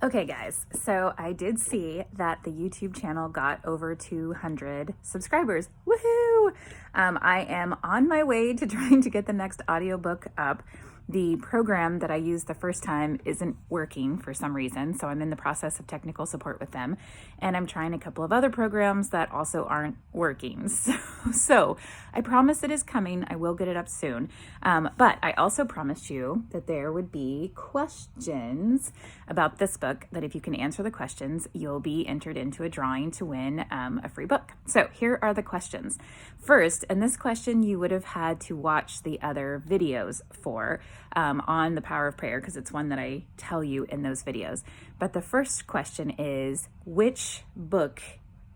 Okay, guys, so I did see that the YouTube channel got over 200 subscribers. Woohoo! I am on my way to trying to get the next audiobook up. The program that I used the first time isn't working for some reason, so I'm in the process of technical support with them. And I'm trying a couple of other programs that also aren't working. So I promise it is coming. I will get it up soon. But I also promised you that there would be questions about this book, that if you can answer the questions, you'll be entered into a drawing to win a free book. So here are the questions. First, and this question you would have had to watch the other videos for on the power of prayer, because it's one that I tell you in those videos. But the first question is, which book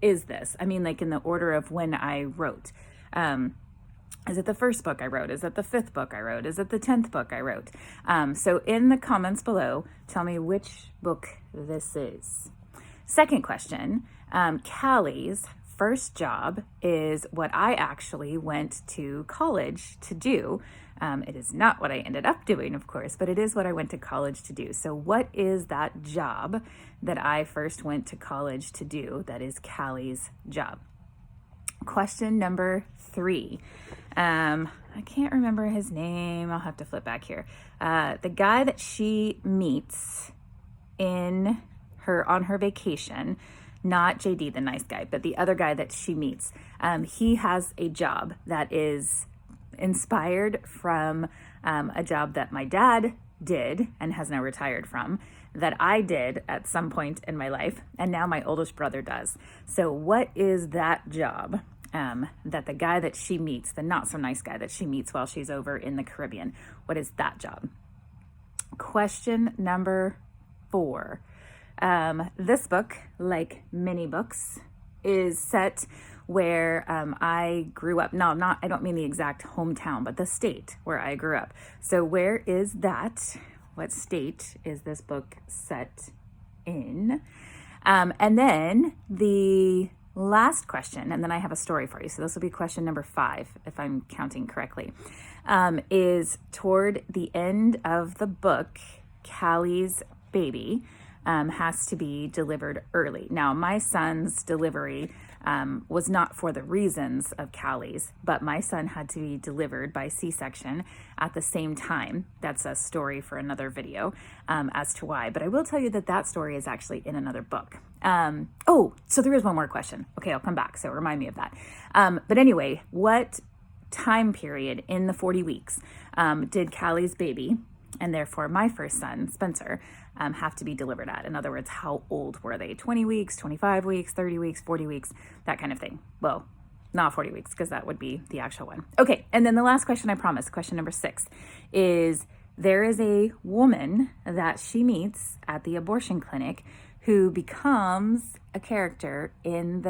is this? I mean, like in the order of when I wrote. Is it the first book I wrote? Is it the fifth book I wrote? Is it the 10th book I wrote? So in the comments below, tell me which book this is. Second question, Callie's first job is what I actually went to college to do. It is not what I ended up doing, of course, but it is what I went to college to do. So what is that job that I first went to college to do that is Callie's job? Question number 3. I can't remember his name. I'll have to flip back here. The guy that she meets on her vacation, not JD, the nice guy, but the other guy that she meets. He has a job that is inspired from a job that my dad did and has now retired from, that I did at some point in my life, and now my oldest brother does. So what is that job that the guy that she meets, the not so nice guy that she meets while she's over in the Caribbean, what is that job? Question number 4. This book, like many books, is set where I grew up. No, I don't mean the exact hometown, but the state where I grew up. So where is that? What state is this book set in? And then the last question, and then I have a story for you. So this will be question number 5, if I'm counting correctly, is toward the end of the book, Callie's baby has to be delivered early. Now, my son's delivery was not for the reasons of Callie's, but my son had to be delivered by C-section at the same time. That's a story for another video as to why. But I will tell you that story is actually in another book. So there is one more question. Okay, I'll come back. So remind me of that. But anyway, what time period in the 40 weeks did Callie's baby, and therefore my first son, Spencer, have to be delivered at? In other words, how old were they? 20 weeks, 25 weeks, 30 weeks, 40 weeks, that kind of thing. Well, not 40 weeks, because that would be the actual one. Okay, and then the last question, I promise, question number 6, is there is a woman that she meets at the abortion clinic who becomes a character in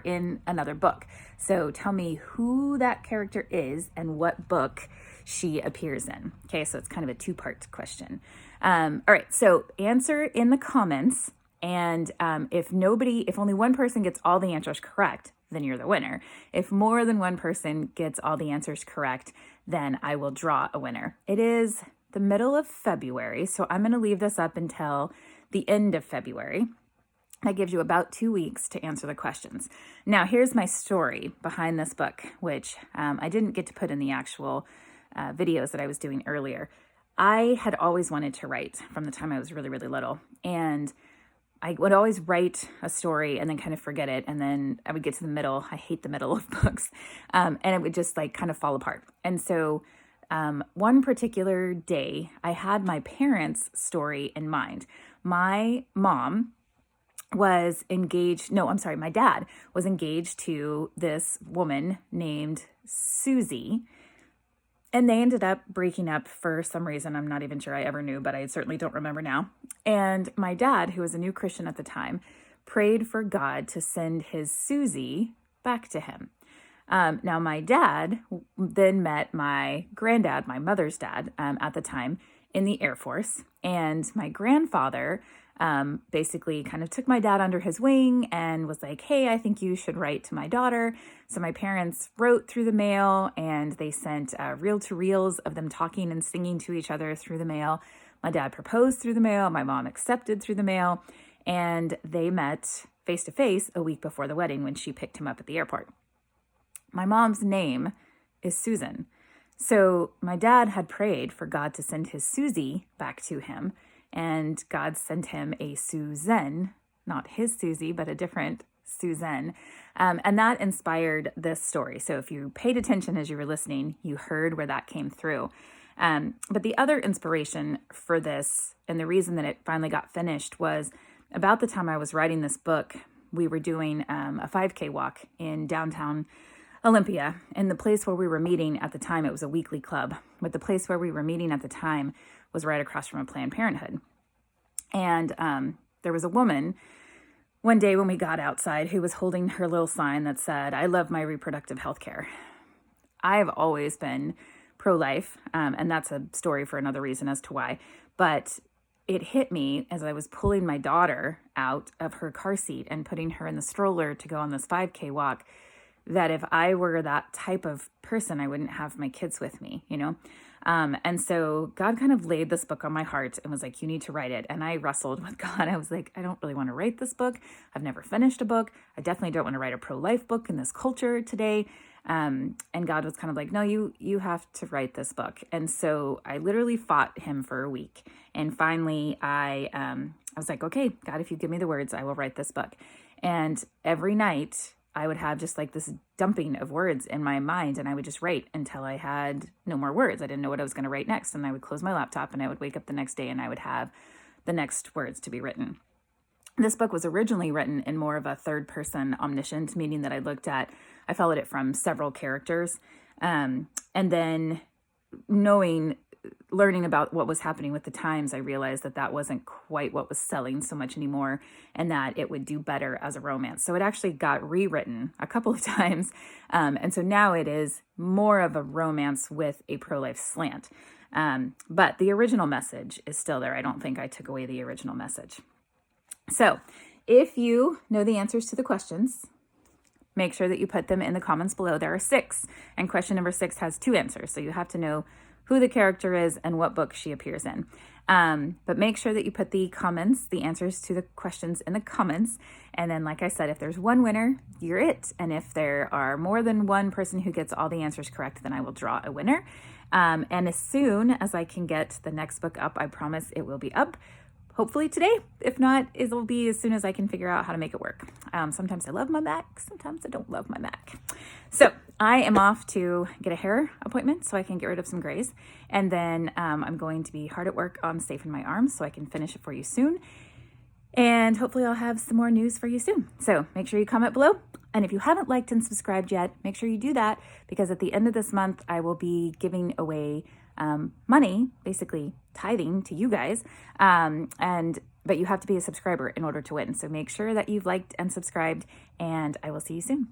in another book. So tell me who that character is and what book she appears in. Okay, so it's kind of a 2-part question. All right, so answer in the comments, and if only one person gets all the answers correct, then you're the winner. If more than one person gets all the answers correct, then I will draw a winner. It is the middle of February, so I'm going to leave this up until the end of February. That gives you about 2 weeks to answer the questions. Now, here's my story behind this book, which I didn't get to put in the actual videos that I was doing earlier. I had always wanted to write from the time I was really, really little. And I would always write a story and then kind of forget it. And then I would get to the middle. I hate the middle of books. And it would just kind of fall apart. And so one particular day, I had my parents' story in mind. My mom was engaged. No, I'm sorry. My dad was engaged to this woman named Susie. And they ended up breaking up for some reason. I'm not even sure I ever knew, but I certainly don't remember now. And my dad, who was a new Christian at the time, prayed for God to send his Susie back to him. Now, my dad then met my granddad, my mother's dad, at the time in the Air Force. And my grandfather basically kind of took my dad under his wing and was like, hey, I think you should write to my daughter. So my parents wrote through the mail, and they sent reel-to-reels of them talking and singing to each other through the mail. My dad proposed through the mail. My mom accepted through the mail. And they met face to face a week before the wedding when she picked him up at the airport. My mom's name is Susan. So my dad had prayed for God to send his Susie back to him. And God sent him a Susan, not his Susie, but a different Susan. And that inspired this story. So if you paid attention as you were listening, you heard where that came through. But the other inspiration for this, and the reason that it finally got finished, was about the time I was writing this book, we were doing a 5K walk in downtown Olympia. And the place where we were meeting at the time, it was a weekly club, but the place where we were meeting at the time was right across from a Planned Parenthood. And there was a woman one day when we got outside who was holding her little sign that said, "I love my reproductive health care." I've always been pro-life, and that's a story for another reason as to why. But it hit me as I was pulling my daughter out of her car seat and putting her in the stroller to go on this 5K walk, that if I were that type of person, I wouldn't have my kids with me, you know? And so God kind of laid this book on my heart and was like, you need to write it. And I wrestled with God. I was like, I don't really want to write this book. I've never finished a book. I definitely don't want to write a pro-life book in this culture today. And God was kind of like, no, you have to write this book. And so I literally fought him for a week. And finally I was like, okay, God, if you give me the words, I will write this book. And every night I would have just like this dumping of words in my mind, and I would just write until I had no more words. I didn't know what I was going to write next. And I would close my laptop and I would wake up the next day and I would have the next words to be written. This book was originally written in more of a third person omniscient, meaning that I followed it from several characters. And then learning about what was happening with the times, I realized that that wasn't quite what was selling so much anymore, and that it would do better as a romance. So it actually got rewritten a couple of times. And so now it is more of a romance with a pro-life slant. But the original message is still there. I don't think I took away the original message. So if you know the answers to the questions, make sure that you put them in the comments below. There are 6, and question number 6 has 2 answers. So you have to know who the character is and what book she appears in. But make sure that you put the answers to the questions in the comments. And then, like I said, if there's one winner, you're it. And if there are more than one person who gets all the answers correct, then I will draw a winner. And as soon as I can get the next book up, I promise it will be up. Hopefully today. If not, it'll be as soon as I can figure out how to make it work. Sometimes I love my Mac. Sometimes I don't love my Mac. So I am off to get a hair appointment so I can get rid of some grays. And then I'm going to be hard at work on Safe in My Arms so I can finish it for you soon. And hopefully I'll have some more news for you soon. So make sure you comment below. And if you haven't liked and subscribed yet, make sure you do that, because at the end of this month, I will be giving away money, basically tithing to you guys. But you have to be a subscriber in order to win. So make sure that you've liked and subscribed, and I will see you soon.